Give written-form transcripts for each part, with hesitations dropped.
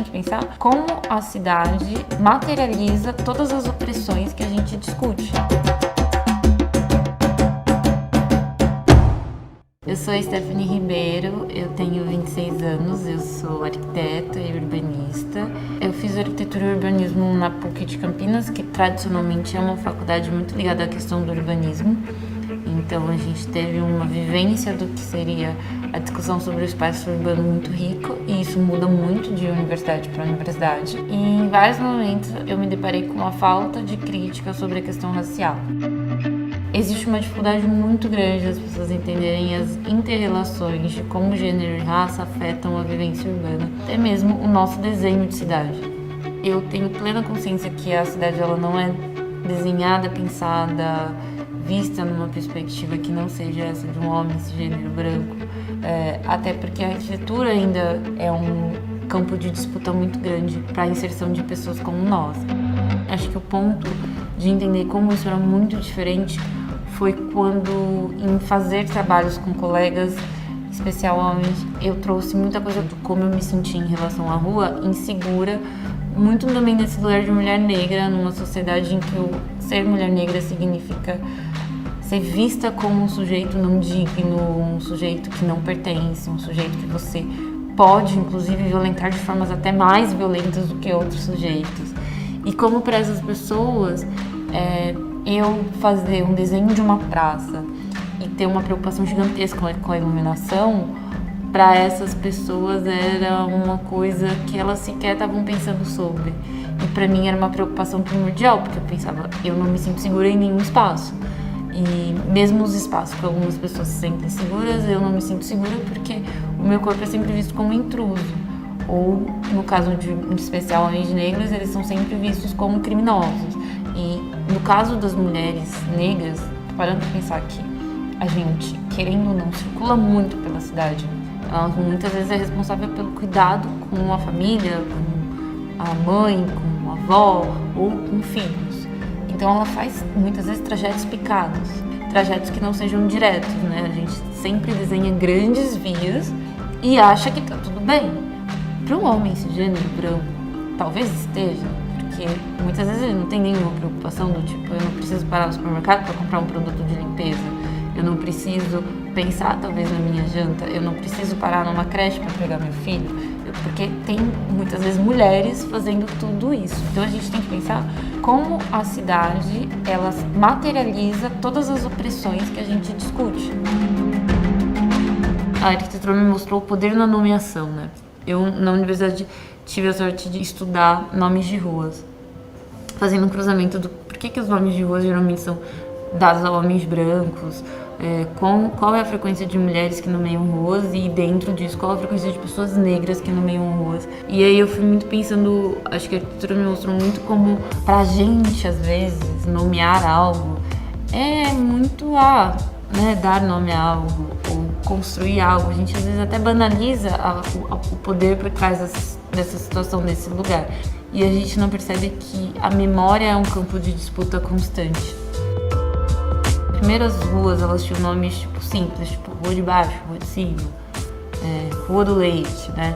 gente pensar como a cidade materializa todas as opressões que a gente discute. Eu sou a Stephanie Ribeiro, eu tenho 26 anos, eu sou arquiteta e urbanista. Eu fiz arquitetura e urbanismo na PUC de Campinas, que tradicionalmente é uma faculdade muito ligada à questão do urbanismo. Então a gente teve uma vivência do que seria a discussão sobre o espaço urbano muito rico, e isso muda muito de universidade para universidade. E em vários momentos eu me deparei com uma falta de crítica sobre a questão racial. Existe uma dificuldade muito grande das pessoas entenderem as inter-relações de como gênero e raça afetam a vivência urbana, até mesmo o nosso desenho de cidade. Eu tenho plena consciência que a cidade ela não é desenhada, pensada, vista numa perspectiva que não seja essa de um homem cisgênero branco, até porque a arquitetura ainda é um campo de disputa muito grande para a inserção de pessoas como nós. Acho que o ponto de entender como isso era muito diferente foi quando, em fazer trabalhos com colegas, em especial homens, eu trouxe muita coisa de como eu me senti em relação à rua, insegura, muito também desse lugar de mulher negra, numa sociedade em que o ser mulher negra significa ser vista como um sujeito não digno, um sujeito que não pertence, um sujeito que você pode, inclusive, violentar de formas até mais violentas do que outros sujeitos. E como para essas pessoas, eu fazer um desenho de uma praça e ter uma preocupação gigantesca com a iluminação, para essas pessoas era uma coisa que elas sequer estavam pensando sobre. E para mim era uma preocupação primordial, porque eu pensava, eu não me sinto segura em nenhum espaço. E mesmo os espaços que algumas pessoas se sentem seguras, eu não me sinto segura porque o meu corpo é sempre visto como intruso. Ou, no caso de, em especial, homens negros, eles são sempre vistos como criminosos. E no caso das mulheres negras, parando para pensar que a gente, querendo ou não, circula muito pela cidade. Ela muitas vezes é responsável pelo cuidado com a família, com a mãe, com a avó ou com filhos. Então ela faz muitas vezes trajetos picados, trajetos que não sejam diretos, né? A gente sempre desenha grandes vias e acha que tá tudo bem. Para um homem cisgênero branco, talvez esteja, porque muitas vezes ele não tem nenhuma preocupação do tipo, eu não preciso parar no supermercado para comprar um produto de limpeza, eu não preciso pensar talvez na minha janta, eu não preciso parar numa creche para pegar meu filho, porque tem muitas vezes mulheres fazendo tudo isso. Então a gente tem que pensar como a cidade ela materializa todas as opressões que a gente discute. A arquitetura me mostrou o poder na nomeação, né? Eu, na universidade, tive a sorte de estudar nomes de ruas, fazendo um cruzamento do por que os nomes de ruas geralmente são dados a homens brancos, qual é a frequência de mulheres que nomeiam ruas e, dentro disso, qual a frequência de pessoas negras que nomeiam ruas. E aí eu fui muito pensando, acho que a arquitetura me mostrou muito como, pra gente, às vezes, nomear algo é muito, dar nome a algo, ou construir algo. A gente, às vezes, até banaliza o poder por trás dessa situação, desse lugar. E a gente não percebe que a memória é um campo de disputa constante. As primeiras ruas, elas tinham nomes tipo, simples, tipo Rua de Baixo, Rua de Cima, Rua do Leite, né?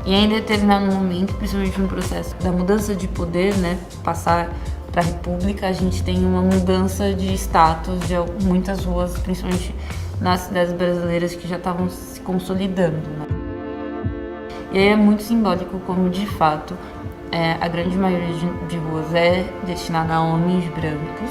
E em determinado momento, principalmente no processo da mudança de poder, né, passar para a República, a gente tem uma mudança de status de muitas ruas, principalmente nas cidades brasileiras que já estavam se consolidando, né? E aí é muito simbólico como, de fato, a grande maioria de ruas é destinada a homens brancos,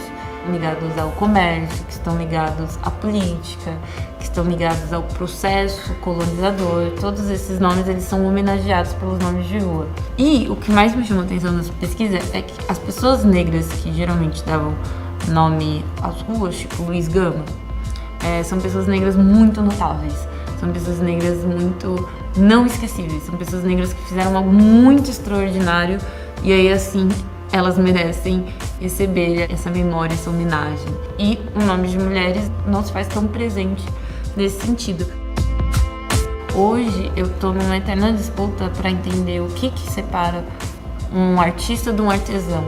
ligados ao comércio, que estão ligados à política, que estão ligados ao processo colonizador. Todos esses nomes, eles são homenageados pelos nomes de rua. E o que mais me chamou a atenção nessa pesquisa é que as pessoas negras que geralmente davam nome às ruas, tipo Luiz Gama, são pessoas negras muito notáveis, são pessoas negras muito não esquecíveis, são pessoas negras que fizeram algo muito extraordinário e aí, assim, elas merecem receber essa memória, essa homenagem. E o nome de mulheres não se faz tão presente nesse sentido. Hoje eu estou numa eterna disputa para entender o que separa um artista de um artesão.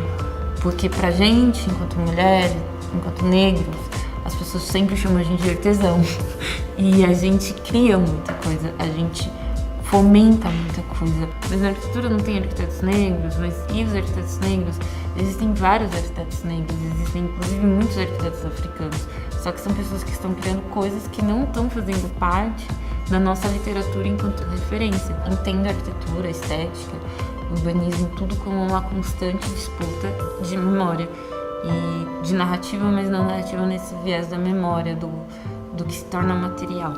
Porque pra gente, enquanto mulheres, enquanto negros, as pessoas sempre chamam a gente de artesão. E a gente cria muita coisa, a gente fomenta muita coisa. Mas na arquitetura não tem arquitetos negros, mas e os arquitetos negros? Existem vários arquitetos negros, existem inclusive muitos arquitetos africanos. Só que são pessoas que estão criando coisas que não estão fazendo parte da nossa literatura enquanto referência. Entendo a arquitetura, a estética, o urbanismo, tudo como uma constante disputa de memória e de narrativa, mas não narrativa nesse viés da memória, do que se torna material.